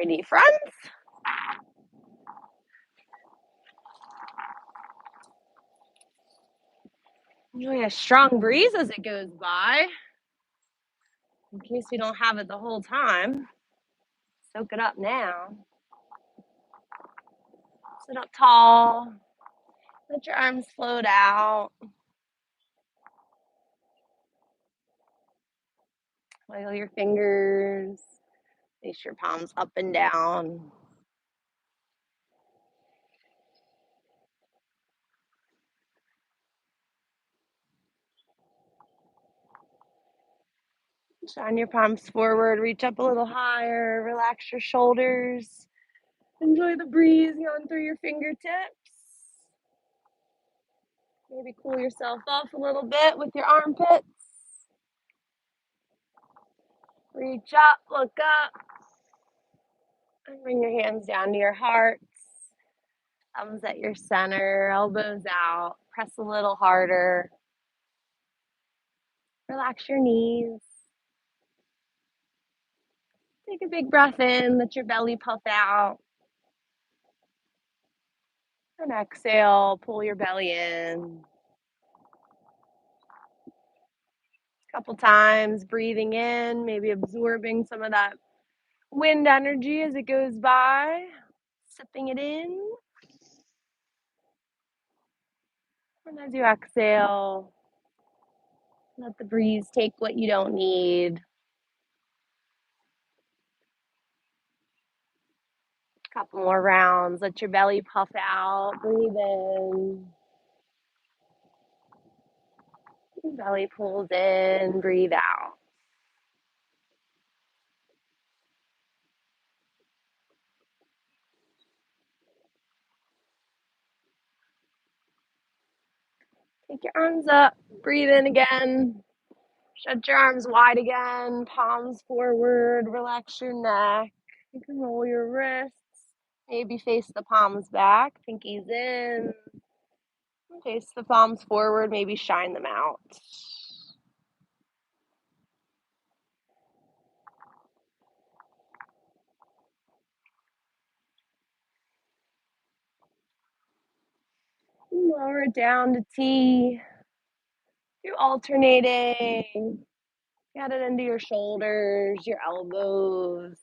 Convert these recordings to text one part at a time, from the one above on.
Alrighty, friends. Enjoy a strong breeze as it goes by. In case we don't have it the whole time, soak it up now. Sit up tall. Let your arms float out. Wiggle your fingers. Place your palms up and down. Shine your palms forward. Reach up a little higher. Relax your shoulders. Enjoy the breeze going through your fingertips. Maybe cool yourself off a little bit with your armpits. Reach up, look up, and bring your hands down to your hearts. Thumbs at your center, elbows out. Press a little harder. Relax your knees. Take a big breath in, let your belly puff out. And exhale, pull your belly in. A couple times, breathing in, maybe absorbing some of that wind energy as it goes by. Sipping it in. And as you exhale, let the breeze take what you don't need. Couple more rounds. Let your belly puff out. Breathe in. Belly pulls in. Breathe out. Take your arms up. Breathe in again. Shut your arms wide again. Palms forward. Relax your neck. You can roll your wrists. Maybe face the palms back. Pinkies in. Face the palms forward. Maybe shine them out. Lower it down to T. Do alternating. Get it into your shoulders, your elbows,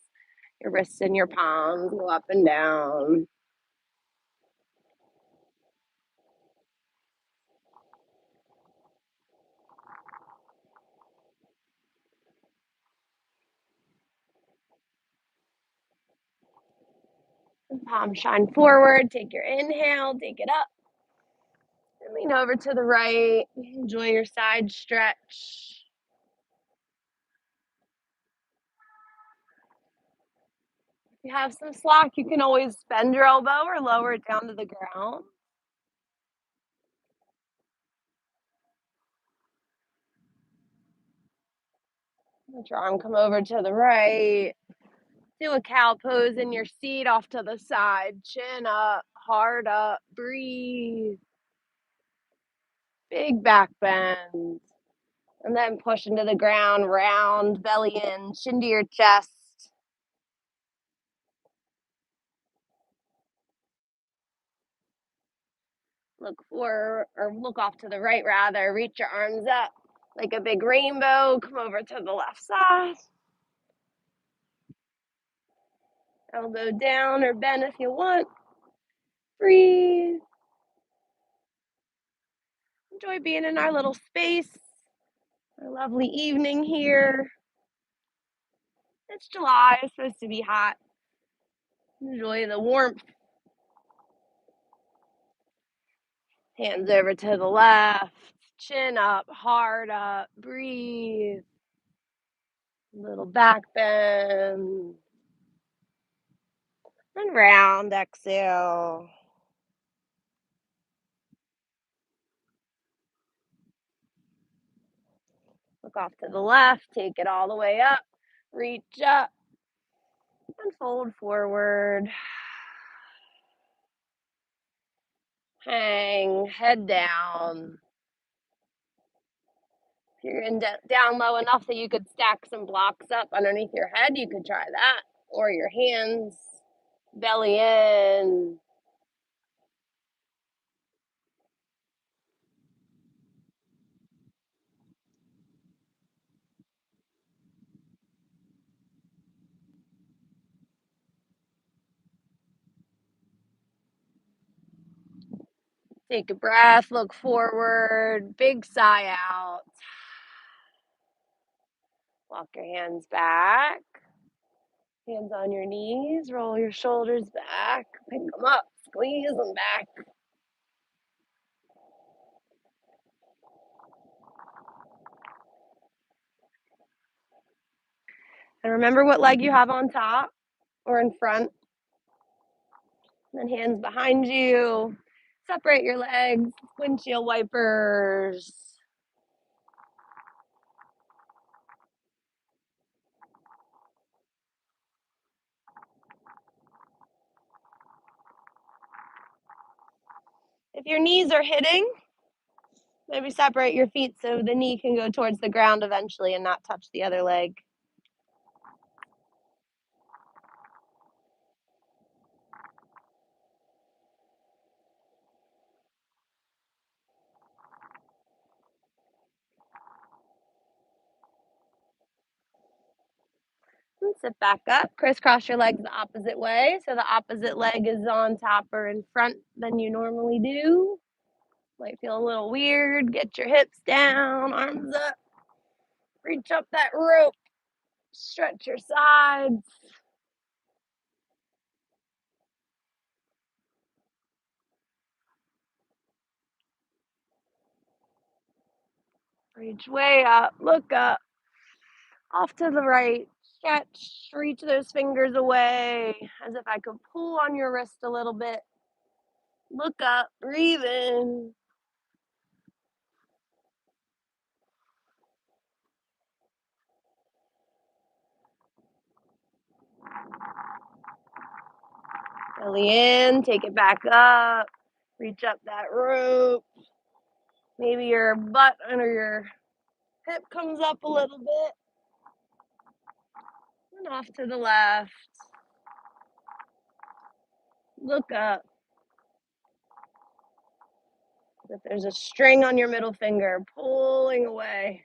your wrists and your palms. Go up and down. Palms shine forward. Take your inhale. Take it up. And lean over to the right. Enjoy your side stretch. If you have some slack, you can always bend your elbow or lower it down to the ground. Let your arm come over to the right. Do a cow pose in your seat off to the side. Chin up, heart up, breathe. Big back bend. And then push into the ground, round, belly in, chin to your chest. Look off to the right rather. Reach your arms up like a big rainbow. Come over to the left side. Elbow down or bend if you want. Breathe. Enjoy being in our little space. Our lovely evening here. It's July. It's supposed to be hot. Enjoy the warmth. Hands over to the left. Chin up, heart up. Breathe. Little back bend. And round, exhale. Look off to the left, take it all the way up. Reach up and fold forward. Hang, head down. If you're down low enough that you could stack some blocks up underneath your head, you could try that. or your hands, belly in. Take a breath, look forward, big sigh out. Walk your hands back. Hands on your knees, roll your shoulders back, pick them up, squeeze them back. And remember what leg you have on top or in front. And then hands behind you. Separate your legs, windshield wipers. If your knees are hitting, maybe separate your feet so the knee can go towards the ground eventually and not touch the other leg. And sit back up, crisscross your legs the opposite way so the opposite leg is on top or in front than you normally do. Might feel a little weird. Get your hips down, arms up, reach up that rope, stretch your sides. Reach way up, look up, off to the right, stretch, reach those fingers away as if I could pull on your wrist a little bit. Look up, breathe in. Belly in, take it back up, reach up that rope. Maybe your butt under your hip comes up a little bit. And off to the left. Look up. If there's a string on your middle finger, pulling away.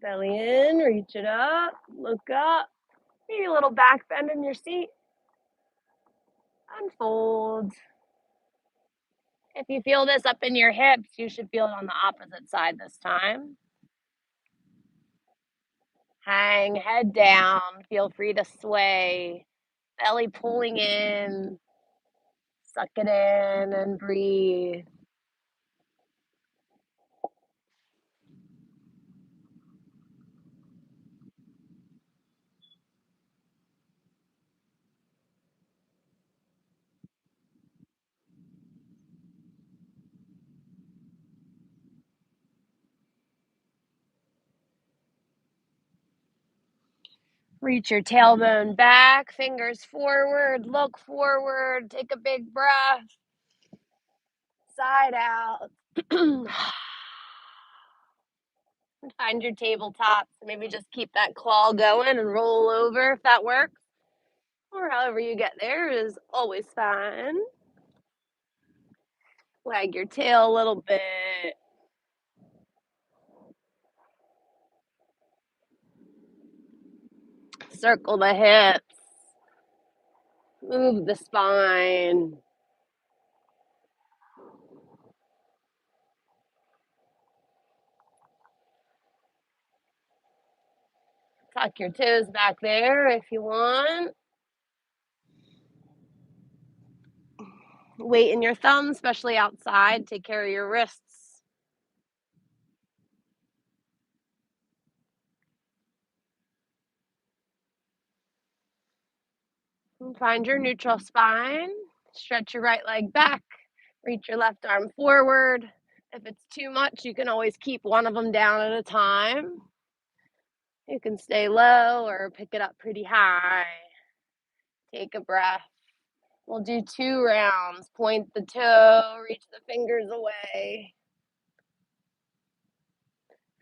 Belly in, reach it up, look up. Maybe a little back bend in your seat. Unfold. If you feel this up in your hips, you should feel it on the opposite side this time. Hang, head down. Feel free to sway. Belly pulling in. Suck it in and breathe. Reach your tailbone back, fingers forward, look forward, take a big breath. Side out. Find your tabletop. Maybe just keep that claw going and roll over if that works. Or however you get there is always fine. Wag your tail a little bit. Circle the hips. Move the spine. Tuck your toes back there if you want. Weight in your thumb, especially outside. Take care of your wrists. And find your neutral spine. Stretch your right leg back. Reach your left arm forward. If it's too much, you can always keep one of them down at a time. You can stay low or pick it up pretty high. Take a breath. We'll do 2 rounds. Point the toe, reach the fingers away.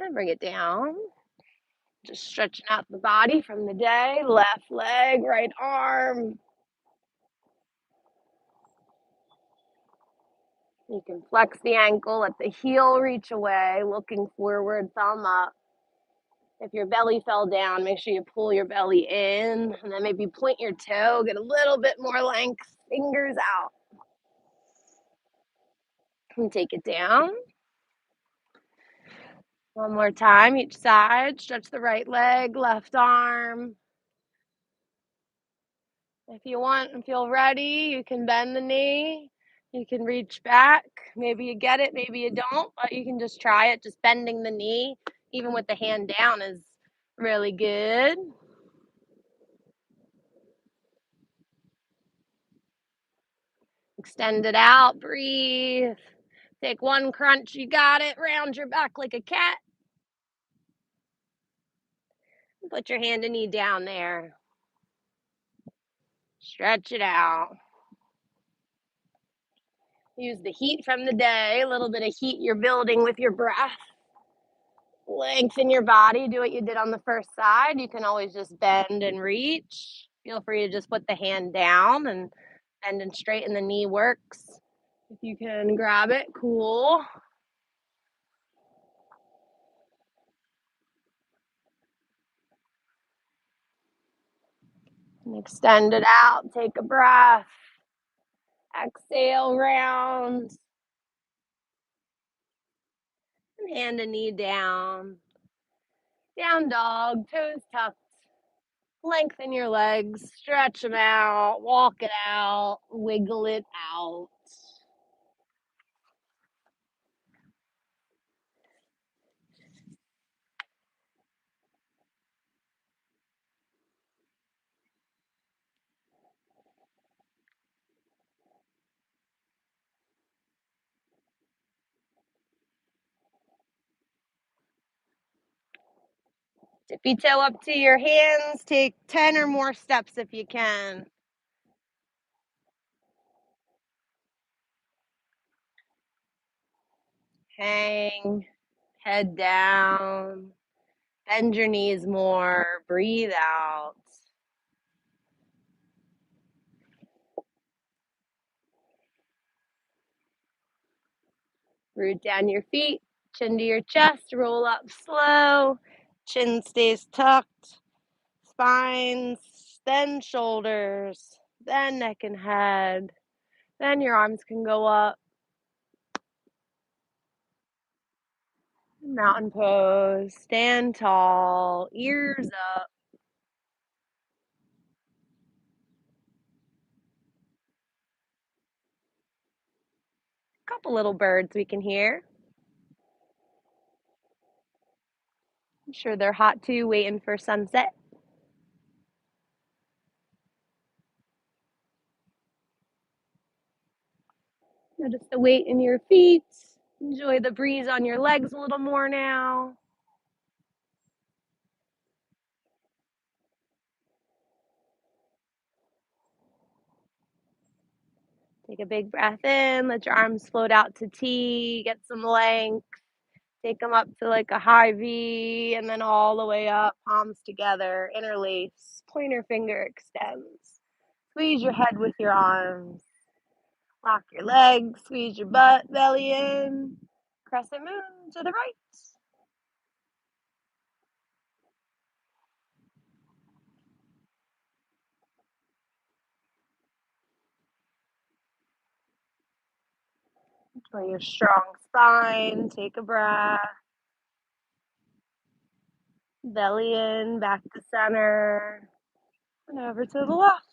And bring it down. Just stretching out the body from the day. Left leg, right arm. You can flex the ankle, let the heel reach away, looking forward, thumb up. If your belly fell down, make sure you pull your belly in and then maybe point your toe, get a little bit more length, fingers out. And take it down. One more time, each side. Stretch the right leg, left arm. If you want and feel ready, you can bend the knee. You can reach back. Maybe you get it, maybe you don't, but you can just try it. Just bending the knee, even with the hand down, is really good. Extend it out, breathe. Take one crunch, you got it. Round your back like a cat. Put your hand and knee down there. Stretch it out. Use the heat from the day, a little bit of heat you're building with your breath. Lengthen your body. Do what you did on the first side. You can always just bend and reach. Feel free to just put the hand down and bend and straighten the knee works. If you can grab it, cool. And extend it out. Take a breath. Exhale, round. And hand and knee down. Down dog, toes tucked. Lengthen your legs, stretch them out, walk it out, wiggle it out. Tippy toe up to your hands. Take 10 or more steps if you can. Hang, head down. Bend your knees more. Breathe out. Root down your feet. Chin to your chest. Roll up slow. Chin stays tucked. Spines, then shoulders, then neck and head. Then your arms can go up. Mountain pose. Stand tall. Ears up. Couple little birds we can hear. I'm sure they're hot too, waiting for sunset. Notice the weight in your feet. Enjoy the breeze on your legs a little more now. Take a big breath in. Let your arms float out to T. Get some length. Take them up to like a high V and then all the way up, palms together, interlace, pointer finger extends. Squeeze your head with your arms. Lock your legs, squeeze your butt, belly in. Crescent moon to the right. Enjoy your strong spine. Take a breath. Belly in, back to center, and over to the left.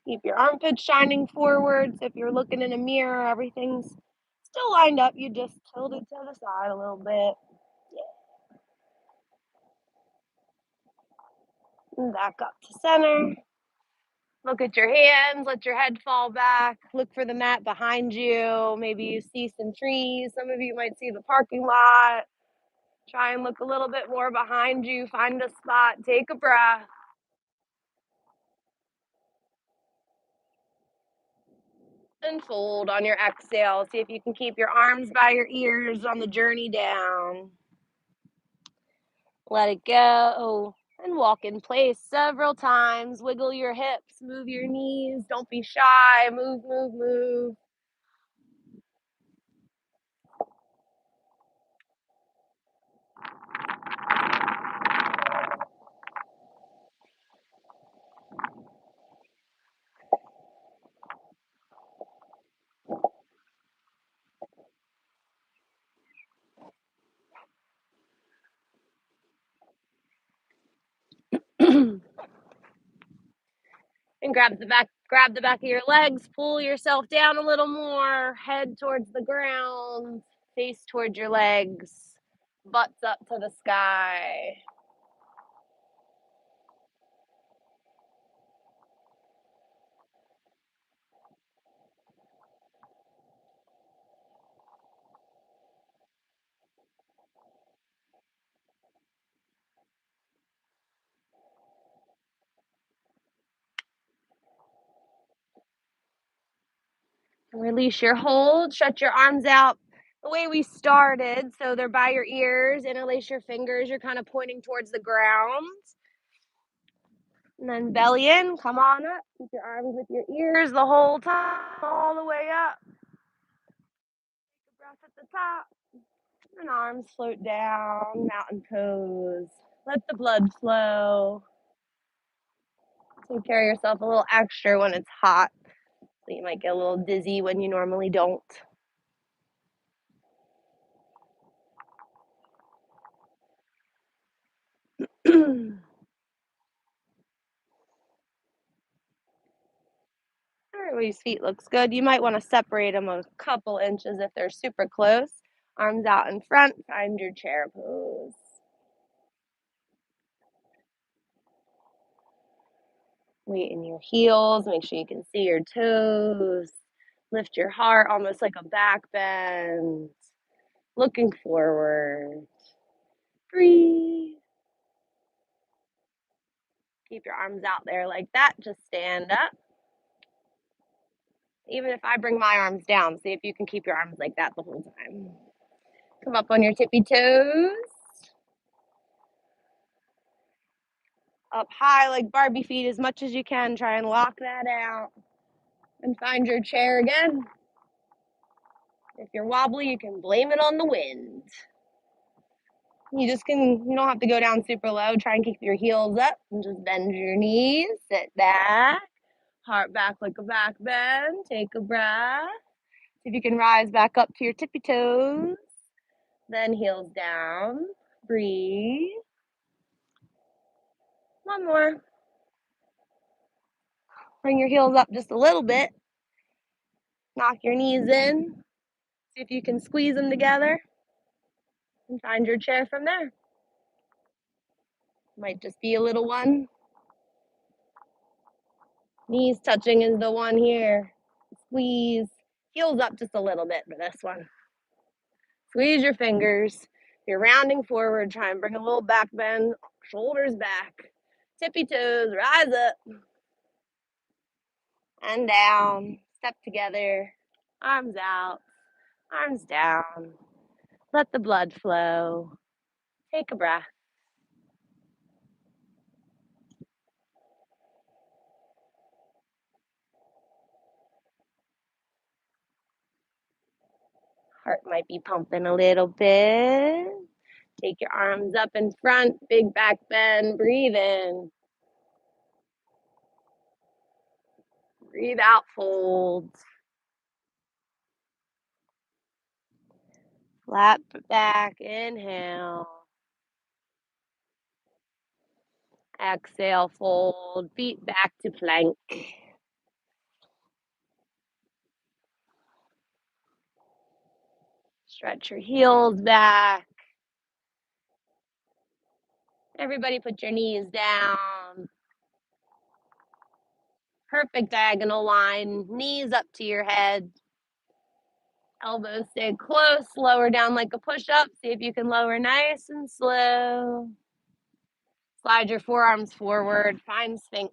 Keep your armpits shining forward. So if you're looking in a mirror, everything's still lined up. You just tilt it to the side a little bit. And back up to center. Look at your hands. Let your head fall back. Look for the mat behind you. Maybe you see some trees. Some of you might see the parking lot. Try and look a little bit more behind you. Find a spot. Take a breath. And fold on your exhale. See if you can keep your arms by your ears on the journey down. Let it go. And walk in place several times. Wiggle your hips, move your knees. Don't be shy. Move, move, move. And grab the back of your legs, pull yourself down a little more, head towards the ground, face towards your legs, butts up to the sky. Release your hold, shut your arms out the way we started. So they're by your ears. Interlace your fingers. You're kind of pointing towards the ground. And then belly in, come on up. Keep your arms with your ears the whole time, all the way up. Take a breath at the top. And arms float down, mountain pose. Let the blood flow. Take care of yourself a little extra when it's hot. So you might get a little dizzy when you normally don't. Everybody's feet looks good. You might want to separate them a couple inches if they're super close. Arms out in front, find your chair pose. Weight in your heels, make sure you can see your toes. Lift your heart almost like a back bend. Looking forward. Breathe. Keep your arms out there like that. Just stand up. Even if I bring my arms down, see if you can keep your arms like that the whole time. Come up on your tippy toes. Up high like Barbie feet as much as you can. Try and lock that out. And find your chair again. If you're wobbly, you can blame it on the wind. You don't have to go down super low. Try and keep your heels up and just bend your knees. Sit back. Heart back like a back bend. Take a breath. See if you can rise back up to your tippy toes. Then heels down. Breathe. One more. Bring your heels up just a little bit. Knock your knees in. See if you can squeeze them together. And find your chair from there. Might just be a little one. Knees touching is the one here. Squeeze. Heels up just a little bit for this one. Squeeze your fingers. If you're rounding forward, try and bring a little back bend. Shoulders back. Tippy toes, rise up. And down. Step together. Arms out. Arms down. Let the blood flow. Take a breath. Heart might be pumping a little bit. Take your arms up in front, big back bend, breathe in. Breathe out, fold. Flat back, inhale. Exhale, fold, feet back to plank. Stretch your heels back. Everybody put your knees down. Perfect diagonal line, knees up to your head. Elbows stay close, lower down like a push-up. See if you can lower nice and slow. Slide your forearms forward, find Sphinx.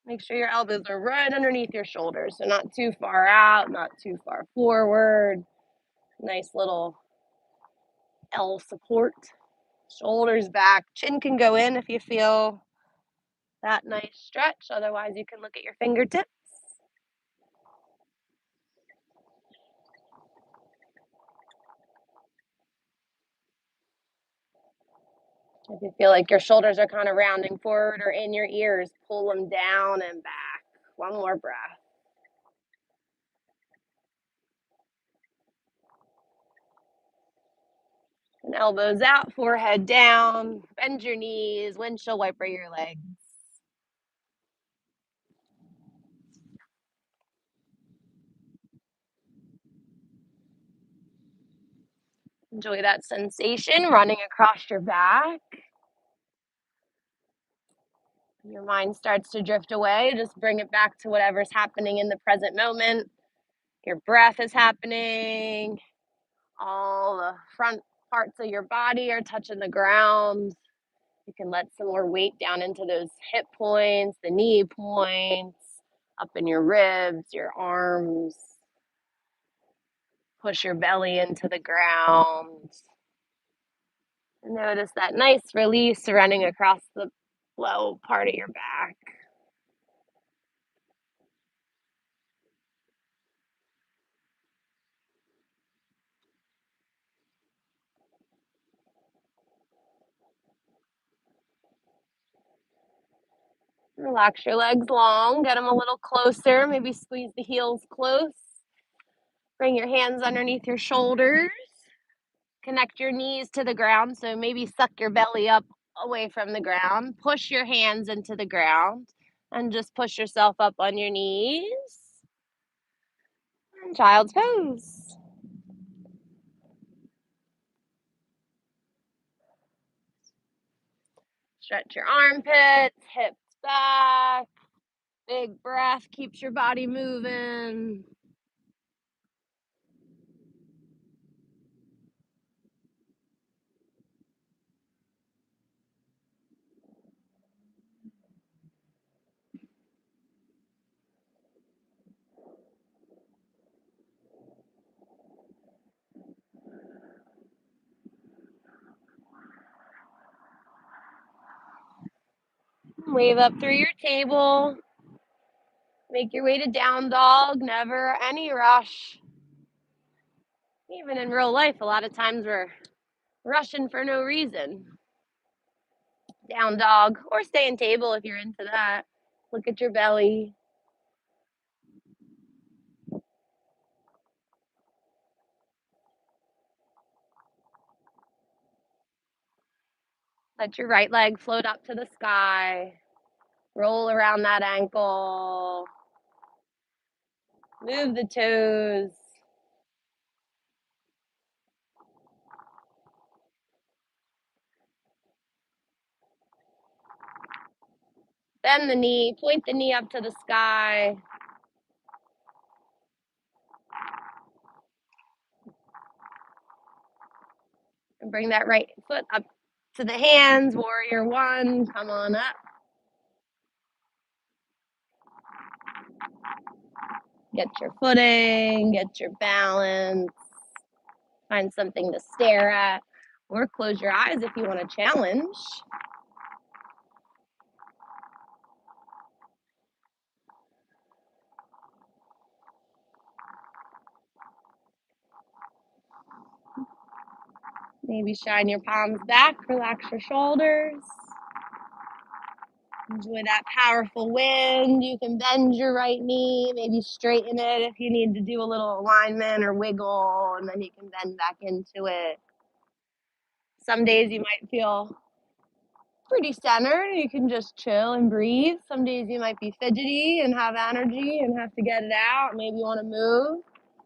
Make sure your elbows are right underneath your shoulders, so not too far out, not too far forward. Nice little L support. Shoulders back. Chin can go in if you feel that nice stretch. Otherwise, you can look at your fingertips. If you feel like your shoulders are kind of rounding forward or in your ears, pull them down and back. One more breath. And elbows out, forehead down. Bend your knees, windshield wiper your legs. Enjoy that sensation running across your back. Your mind starts to drift away, just bring it back to whatever's happening in the present moment. Your breath is happening. All the front parts of your body are touching the ground. You can let some more weight down into those hip points, the knee points, up in your ribs, your arms. Push your belly into the ground. And notice that nice release running across the low part of your back. Relax your legs long, get them a little closer, maybe squeeze the heels close. Bring your hands underneath your shoulders. Connect your knees to the ground, so maybe suck your belly up away from the ground. Push your hands into the ground and just push yourself up on your knees. And child's pose. Stretch your armpits, hips back. Big breath keeps your body moving. Wave up through your table. Make your way to down dog. Never any rush. Even in real life, a lot of times we're rushing for no reason. Down dog, or stay in table if you're into that. Look at your belly. Let your right leg float up to the sky. Roll around that ankle. Move the toes. Bend the knee. Point the knee up to the sky. And bring that right foot up to the hands. Warrior one. Come on up. Get your footing. Get your balance. Find something to stare at. Or close your eyes if you want to challenge. Maybe shine your palms back, relax your shoulders. Enjoy that powerful wind. You can bend your right knee, maybe straighten it if you need to do a little alignment or wiggle, and then you can bend back into it. Some days you might feel pretty centered. You can just chill and breathe. Some days you might be fidgety and have energy and have to get it out. Maybe you want to move.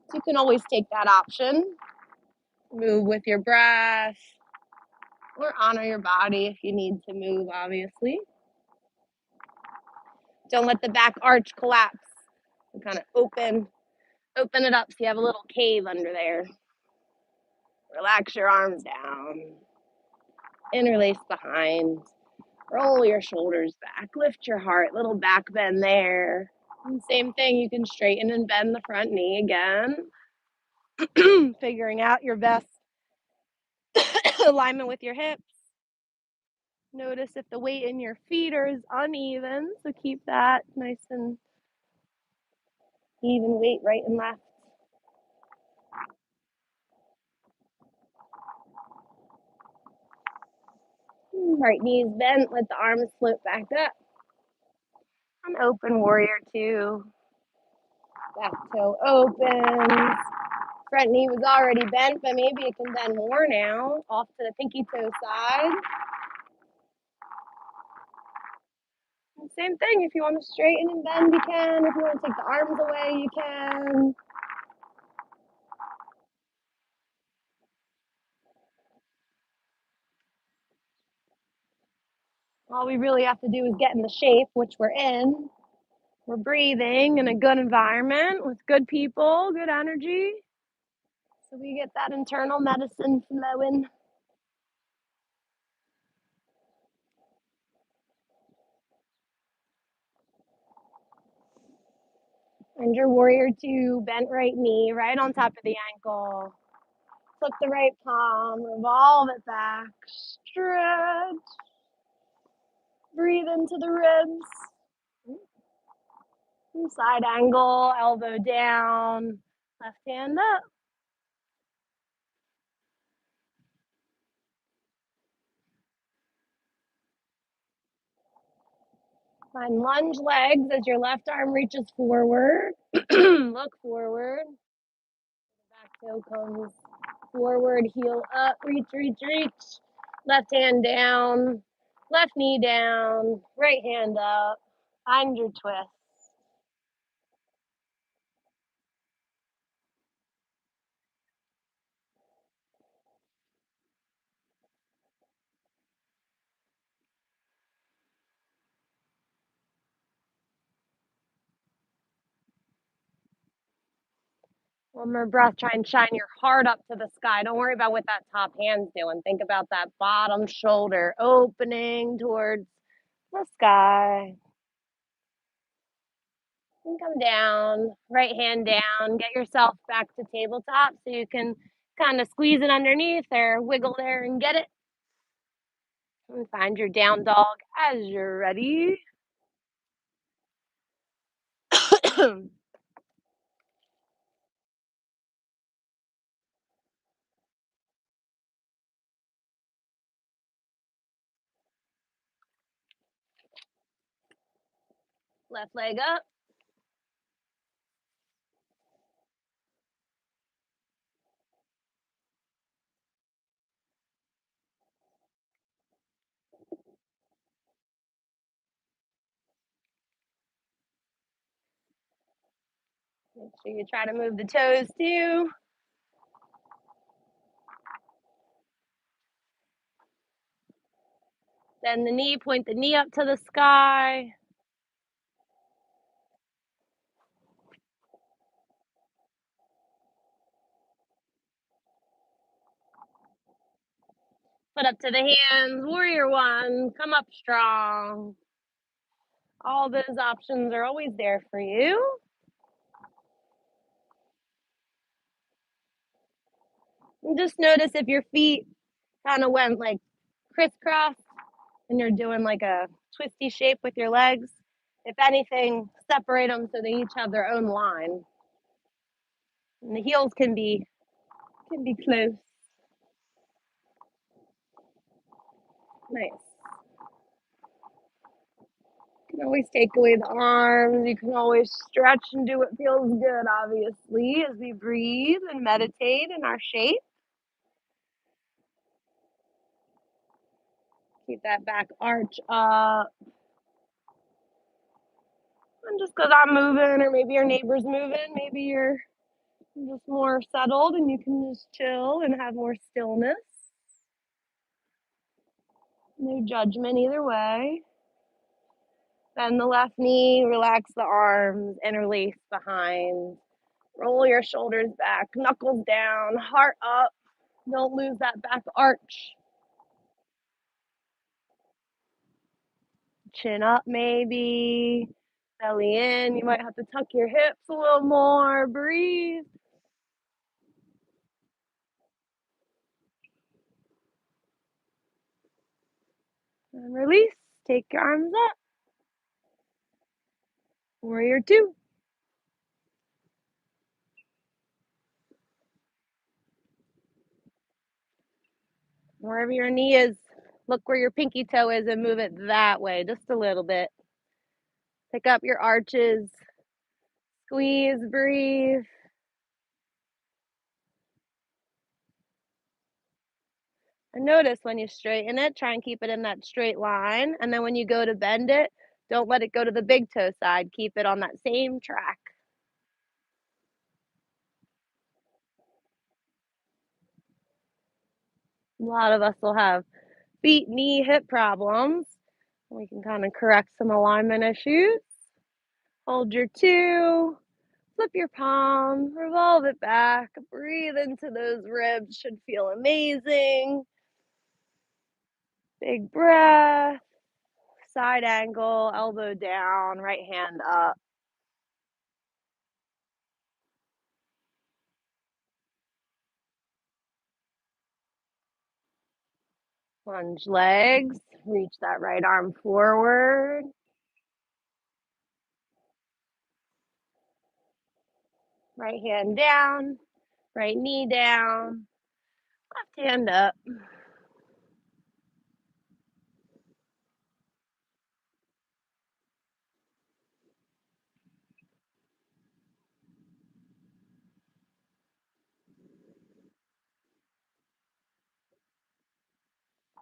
So you can always take that option. Move with your breath or honor your body if you need to move, obviously. Don't let the back arch collapse. And kind of open it up so you have a little cave under there. Relax your arms down. Interlace behind. Roll your shoulders back, lift your heart, little back bend there. And same thing, you can straighten and bend the front knee again. Figuring out your best alignment with your hips. Notice if the weight in your feet is uneven, so keep that nice and even weight right and left. Right knee's bent, let the arms float back up. An open warrior two. Back toe opens. Front knee was already bent, but maybe it can bend more now. Off to the pinky toe side. And same thing, if you want to straighten and bend, you can. If you want to take the arms away, you can. All we really have to do is get in the shape, which we're in. We're breathing in a good environment with good people, good energy. So we get that internal medicine flowing. And your warrior two, bent right knee, right on top of the ankle. Flip the right palm, revolve it back, stretch. Breathe into the ribs. Side angle, elbow down, left hand up. Find lunge legs as your left arm reaches forward. Look forward. Back toe comes forward, heel up, reach, reach, reach. Left hand down, left knee down, right hand up. Find your twist. One more breath. Try and shine your heart up to the sky. Don't worry about what that top hand's doing. Think about that bottom shoulder opening towards the sky. And come down, right hand down. Get yourself back to tabletop so you can kind of squeeze it underneath or wiggle there and get it. And find your down dog as you're ready. Left leg up. Make sure you try to move the toes too. Bend the knee, point the knee up to the sky. Foot up to the hands, warrior one, come up strong. All those options are always there for you. And just notice if your feet kind of went like crisscross and you're doing like a twisty shape with your legs. If anything, separate them so they each have their own line. And the heels can be close. Nice. You can always take away the arms. You can always stretch and do what feels good, obviously, as we breathe and meditate in our shape. Keep that back arch up. And just because I'm moving, or maybe your neighbor's moving, maybe you're just more settled and you can just chill and have more stillness. No judgment either way. Bend the left knee, relax the arms, interlace behind. Roll your shoulders back, knuckles down, heart up. Don't lose that back arch. Chin up maybe. Belly in. You might have to tuck your hips a little more. Breathe. And release. Take your arms up. Warrior two. Wherever your knee is, look where your pinky toe is and move it that way, just a little bit. Pick up your arches. Squeeze, breathe. And notice when you straighten it, try and keep it in that straight line. And then when you go to bend it, don't let it go to the big toe side. Keep it on that same track. A lot of us will have feet, knee, hip problems. We can kind of correct some alignment issues. Hold your two, flip your palm, revolve it back, breathe into those ribs. Should feel amazing. Big breath, side angle, elbow down, right hand up. Lunge legs, reach that right arm forward. Right hand down, right knee down, left hand up.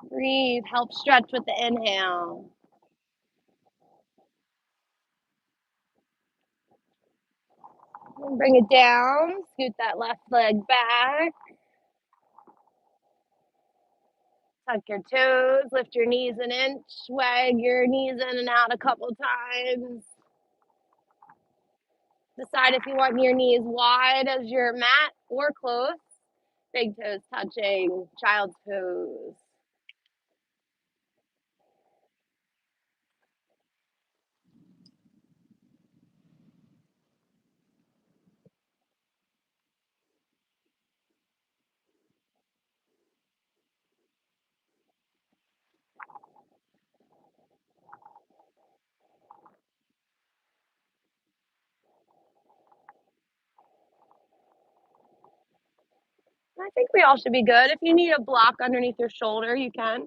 Breathe, help stretch with the inhale. And bring it down, scoot that left leg back. Tuck your toes, lift your knees an inch, wag your knees in and out a couple times. Decide if you want your knees wide as your mat or close. Big toes touching, child's pose. I think we all should be good. If you need a block underneath your shoulder, you can.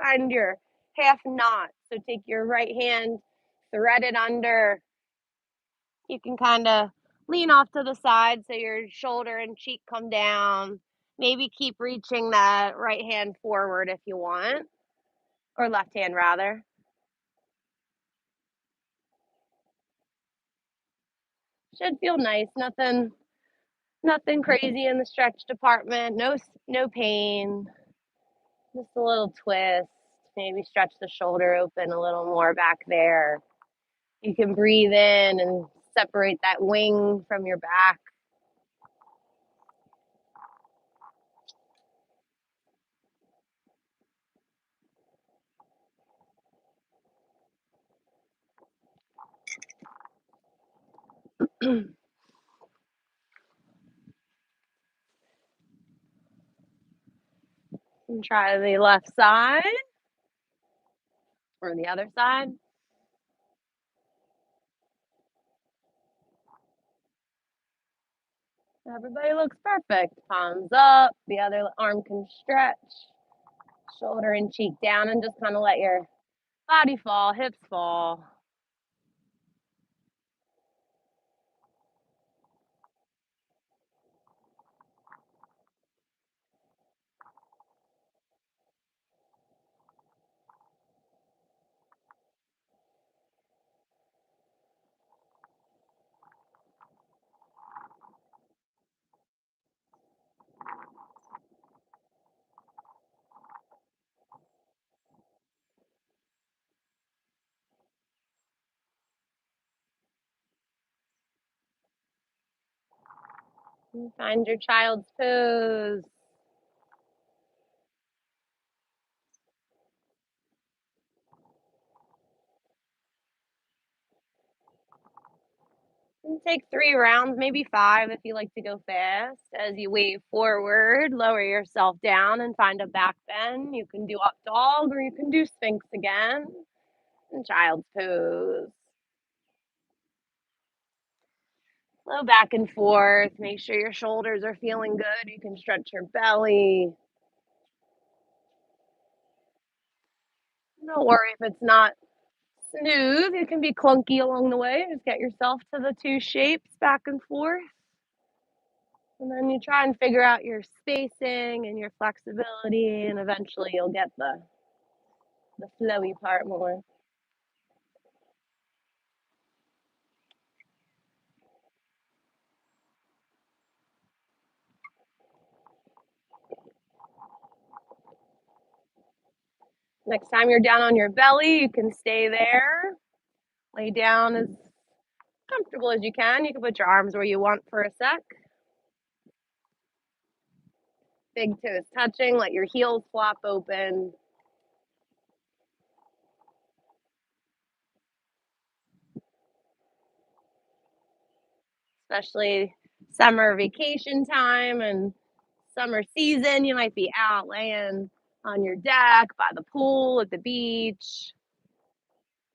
Find your half knot. So take your right hand, thread it under. You can kind of lean off to the side so your shoulder and cheek come down. Maybe keep reaching that right hand forward if you want, or left hand rather. Should feel nice. Nothing crazy in the stretch department. No pain. Just a little twist. Maybe stretch the shoulder open a little more back there. You can breathe in and separate that wing from your back. And try the left side or the other side. Everybody looks perfect. Palms up. The other arm can stretch. Shoulder and cheek down, and just kind of let your body fall, hips fall. And find your child's pose. And take 3 rounds, maybe 5 if you like to go fast. As you wave forward, lower yourself down and find a back bend. You can do up dog or you can do Sphinx again. And child's pose. Flow back and forth. Make sure your shoulders are feeling good. You can stretch your belly. Don't worry if it's not smooth. It can be clunky along the way. Just get yourself to the 2 shapes back and forth. And then you try and figure out your spacing and your flexibility, and eventually you'll get the flowy part more. Next time you're down on your belly, you can stay there. Lay down as comfortable as you can. You can put your arms where you want for a sec. Big toes touching, let your heels flop open. Especially summer vacation time and summer season, you might be out laying on your deck, by the pool, at the beach,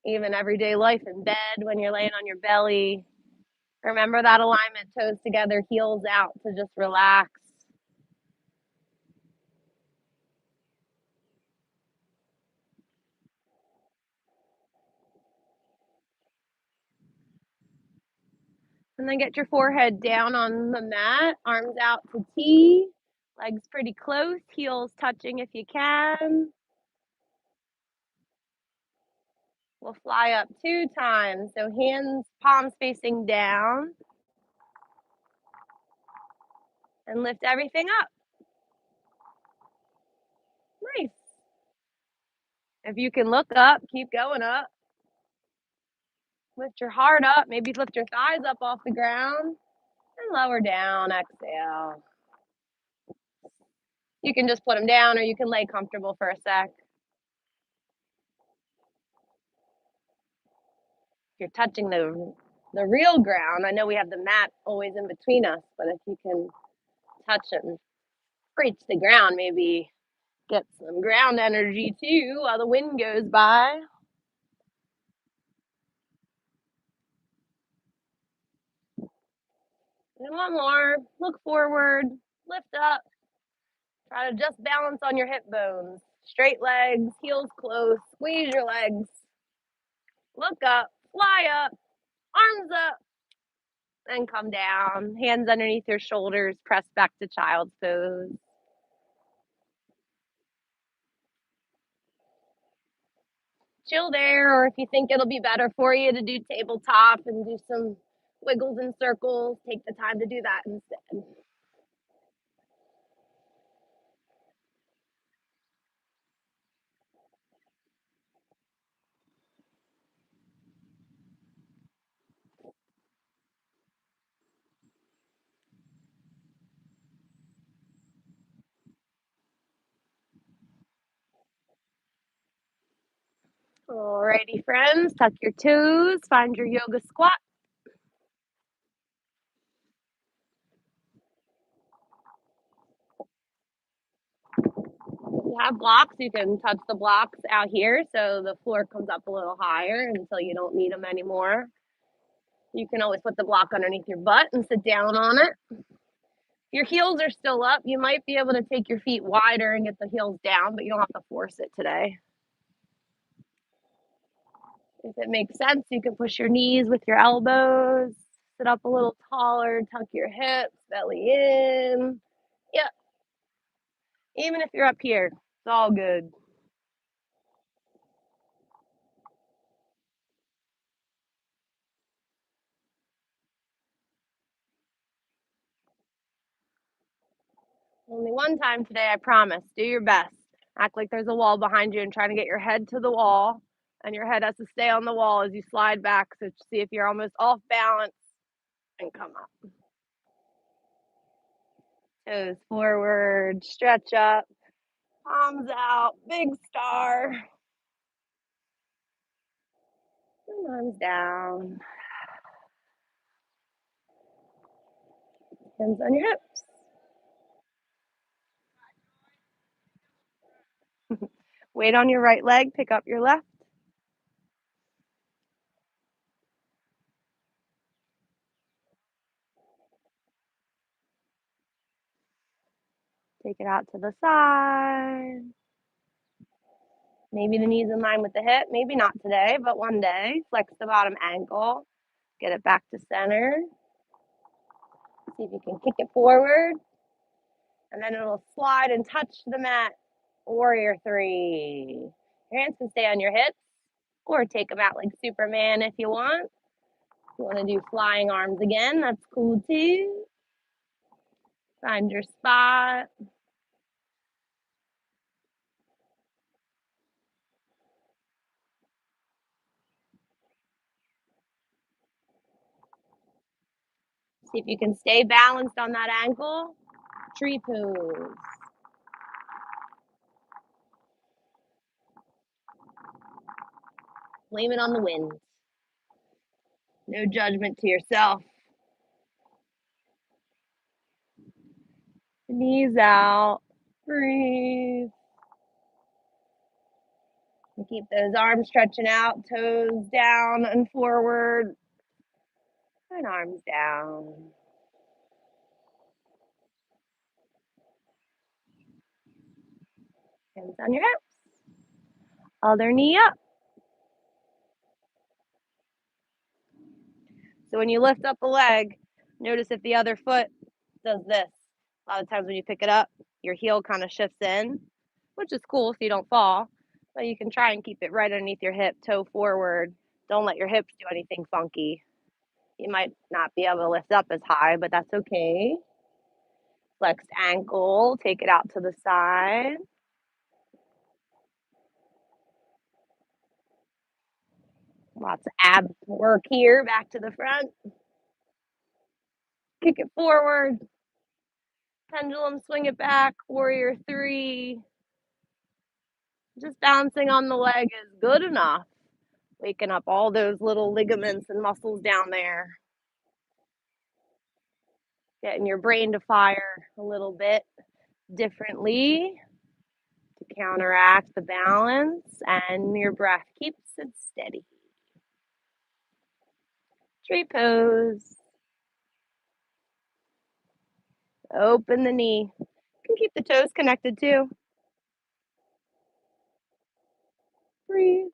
even everyday life in bed when you're laying on your belly. Remember that alignment, toes together, heels out to just relax. And then get your forehead down on the mat, arms out to T, legs pretty close, heels touching if you can. We'll fly up 2 times. So hands, palms facing down, and lift everything up. Nice. If you can look up, keep going up. Lift your heart up, maybe lift your thighs up off the ground, and lower down, exhale. You can just put them down or you can lay comfortable for a sec. If you're touching the real ground, I know we have the mat always in between us, but if you can touch it and reach the ground, maybe get some ground energy too while the wind goes by. And one more. Look forward, lift up. Try to just balance on your hip bones. Straight legs, heels close, squeeze your legs. Look up, fly up, arms up, and come down. Hands underneath your shoulders, press back to child's pose. Chill there, or if you think it'll be better for you to do tabletop and do some wiggles and circles, take the time to do that instead. Alrighty, friends, tuck your toes, find your yoga squat. If you have blocks, you can touch the blocks out here so the floor comes up a little higher until you don't need them anymore. You can always put the block underneath your butt and sit down on it. If your heels are still up, you might be able to take your feet wider and get the heels down, but you don't have to force it today. If it makes sense, you can push your knees with your elbows, sit up a little taller, tuck your hips, belly in. Yep, even if you're up here, it's all good. Only one time today, I promise. Do your best. Act like there's a wall behind you and try to get your head to the wall. And your head has to stay on the wall as you slide back. So see if you're almost off balance and come up. Toes forward, stretch up, palms out, big star. And arms down. Hands on your hips. Weight on your right leg, pick up your left. Take it out to the side. Maybe the knee's in line with the hip. Maybe not today, but one day. Flex the bottom ankle. Get it back to center. See if you can kick it forward. And then it'll slide and touch the mat. Warrior three. Your hands can stay on your hips or take them out like Superman if you want. If you want to do flying arms again, that's cool too. Find your spot. See if you can stay balanced on that ankle. Tree pose. Blame it on the wind. No judgment to yourself. Knees out. Breathe. And keep those arms stretching out, toes down and forward, and arms down. Hands on your hips. Other knee up. So when you lift up a leg, notice if the other foot does this. A lot of times when you pick it up, your heel kind of shifts in, which is cool so you don't fall. But you can try and keep it right underneath your hip, toe forward. Don't let your hips do anything funky. You might not be able to lift up as high, but that's okay. Flexed ankle, take it out to the side. Lots of ab work here, back to the front. Kick it forward. Pendulum, swing it back. Warrior three. Just bouncing on the leg is good enough. Waking up all those little ligaments and muscles down there. Getting your brain to fire a little bit differently to counteract the balance, and your breath keeps it steady. Tree pose. Open the knee. You can keep the toes connected too. Breathe.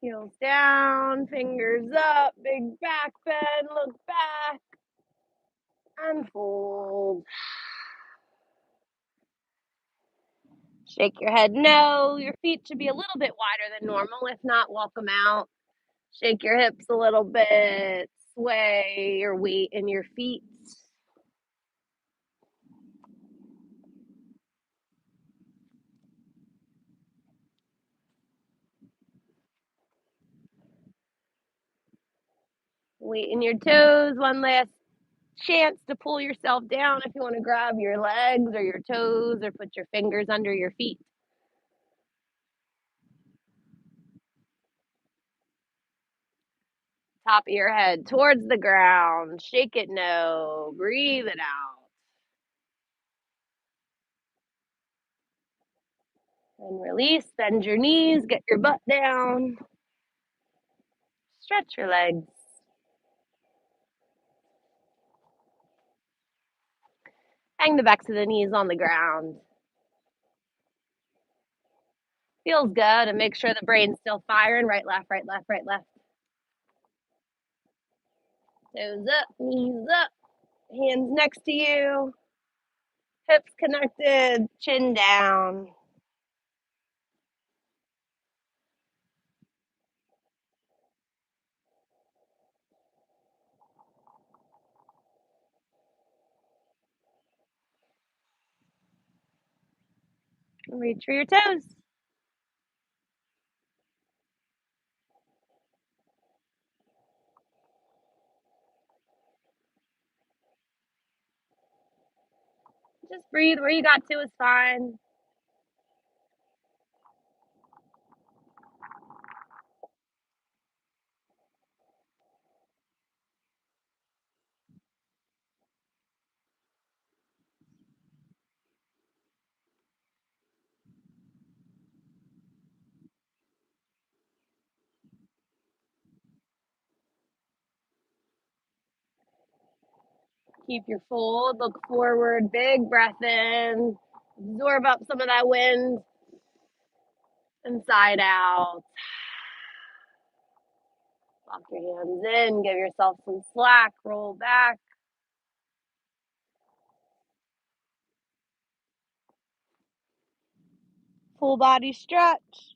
Heels down, fingers up, big back bend, look back, and fold. Shake your head no. Your feet should be a little bit wider than normal. If not, walk them out. Shake your hips a little bit. Sway your weight in your feet. Weight in your toes. One last chance to pull yourself down if you want to grab your legs or your toes or put your fingers under your feet. Top of your head towards the ground. Shake it no. Breathe it out. And release. Bend your knees. Get your butt down. Stretch your legs. Hang the backs of the knees on the ground. Feels good, and make sure the brain's still firing. Right, left, right, left, right, left. Toes up, knees up, hands next to you, hips connected, chin down. Reach for your toes. Just breathe. Where you got to is fine. Keep your fold, look forward, big breath in, absorb up some of that wind, and side out. Lock your hands in, give yourself some slack, roll back. Full body stretch.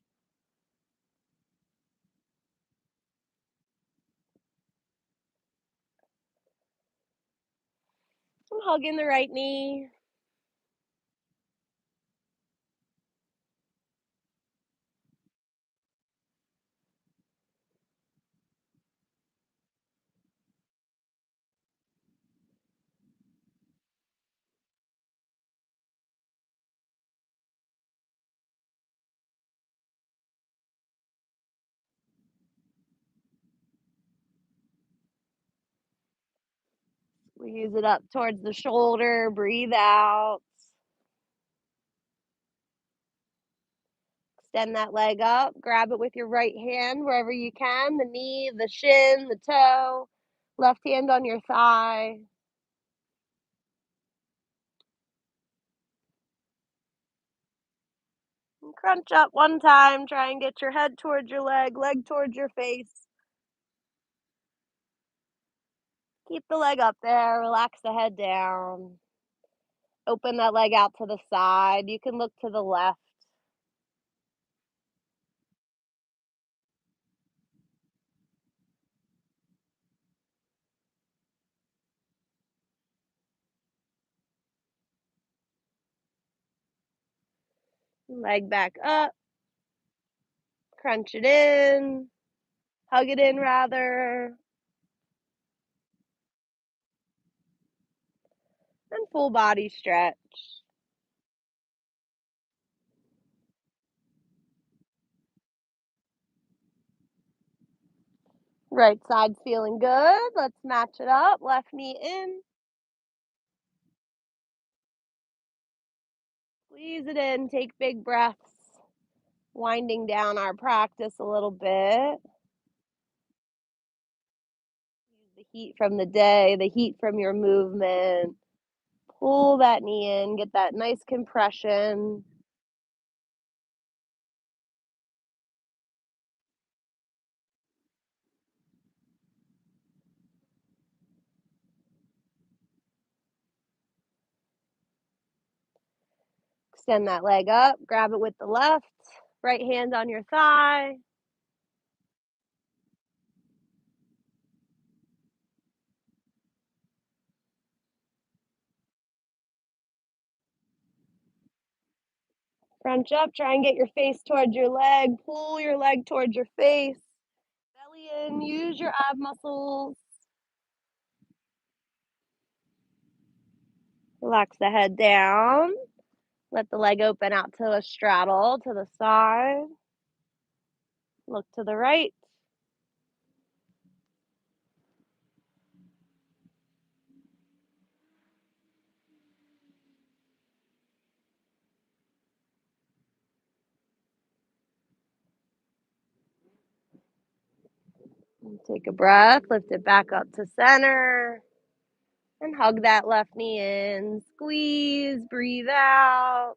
I'm hugging the right knee. Squeeze it up towards the shoulder, breathe out. Extend that leg up, grab it with your right hand wherever you can, the knee, the shin, the toe, left hand on your thigh. And crunch up one time, try and get your head towards your leg towards your face. Keep the leg up there, relax the head down. Open that leg out to the side. You can look to the left. Leg back up. Crunch it in. Hug it in, rather. And full body stretch. Right side's feeling good. Let's match it up. Left knee in. Squeeze it in. Take big breaths. Winding down our practice a little bit. Use the heat from the day, the heat from your movement. Pull that knee in. Get that nice compression. Extend that leg up. Grab it with the left. Right hand on your thigh. Crunch up, try and get your face towards your leg. Pull your leg towards your face. Belly in, use your ab muscles. Relax the head down. Let the leg open out to a straddle to the side. Look to the right. Take a breath, lift it back up to center. And hug that left knee in. Squeeze, breathe out.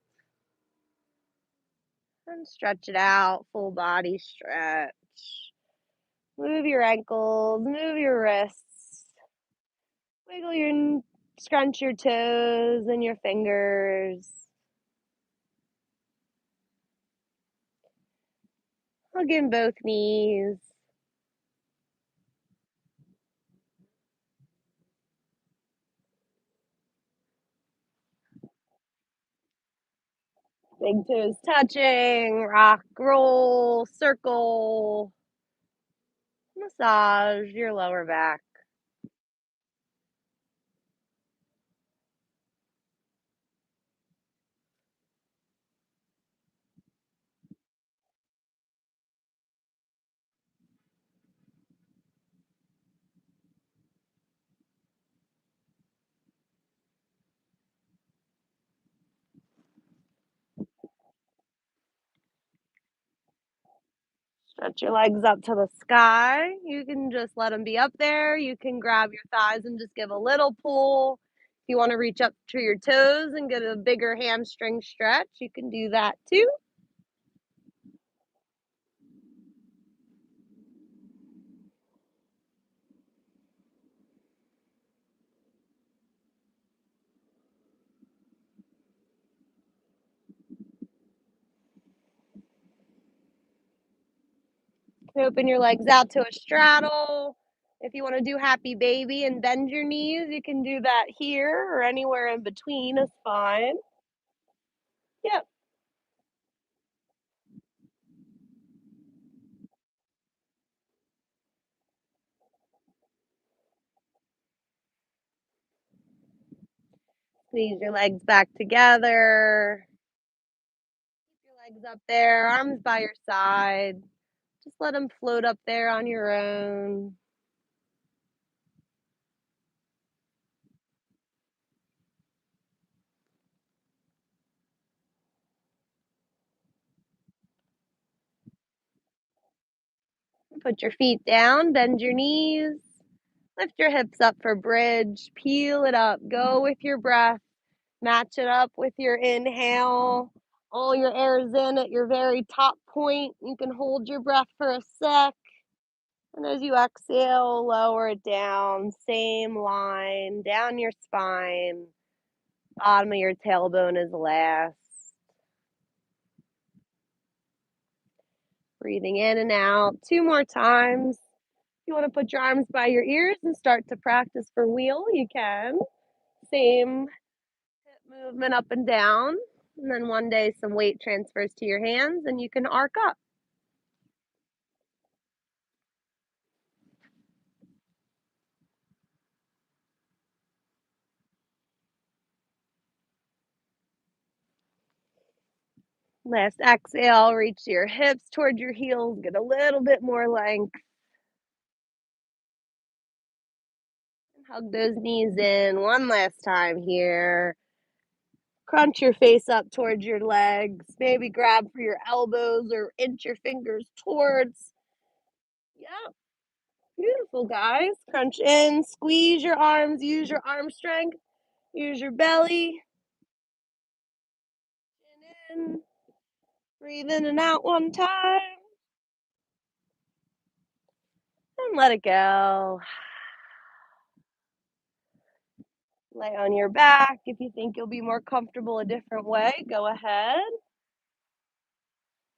And stretch it out, full body stretch. Move your ankles, move your wrists. Wiggle your, scrunch your toes and your fingers. Hug in both knees. Big toes touching, rock, roll, circle. Massage your lower back. Stretch your legs up to the sky. You can just let them be up there. You can grab your thighs and just give a little pull. If you want to reach up to your toes and get a bigger hamstring stretch, you can do that too. Open your legs out to a straddle. If you want to do happy baby and bend your knees, you can do that here or anywhere in between is fine. Yep. Squeeze your legs back together. Keep your legs up there, arms by your side. Just let them float up there on your own. Put your feet down, bend your knees, lift your hips up for bridge, peel it up, go with your breath, match it up with your inhale. All your air is in at your very top point. You can hold your breath for a sec. And as you exhale, lower it down, same line, down your spine. Bottom of your tailbone is last. Breathing in and out 2 more times. If you want to put your arms by your ears and start to practice for wheel, you can. Same hip movement up and down. And then one day some weight transfers to your hands and you can arc up. Last exhale, reach your hips toward your heels, get a little bit more length. Hug those knees in one last time here. Crunch your face up towards your legs. Maybe grab for your elbows or inch your fingers towards. Yep, beautiful, guys. Crunch in, squeeze your arms, use your arm strength, use your belly. Chin in, breathe in and out one time, and let it go. Lay on your back. If you think you'll be more comfortable a different way, go ahead.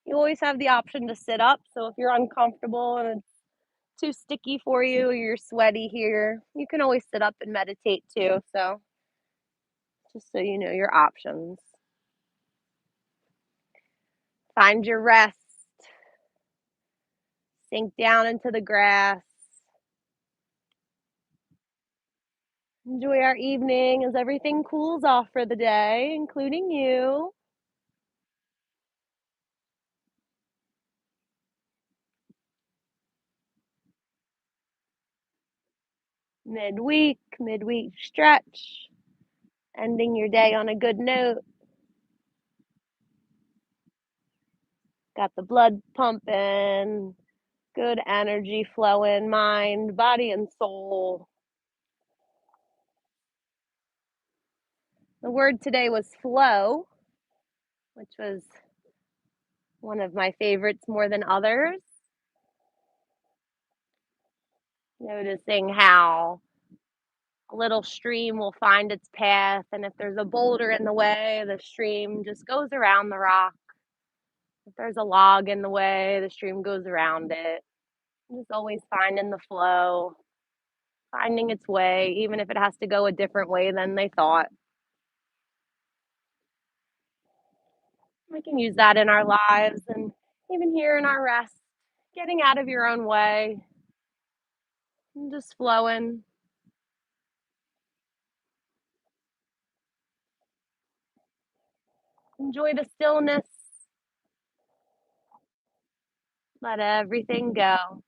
You always have the option to sit up, so if you're uncomfortable and it's too sticky for you, you're sweaty here, you can always sit up and meditate too, so just so you know your options. Find your rest. Sink down into the grass. Enjoy our evening as everything cools off for the day, including you. Midweek stretch. Ending your day on a good note. Got the blood pumping, good energy flowing, mind, body, and soul. The word today was flow, which was one of my favorites more than others. Noticing how a little stream will find its path, and if there's a boulder in the way, the stream just goes around the rock. If there's a log in the way, the stream goes around it. Just always finding the flow, finding its way, even if it has to go a different way than they thought. We can use that in our lives and even here in our rest, getting out of your own way and just flowing. Enjoy the stillness. Let everything go.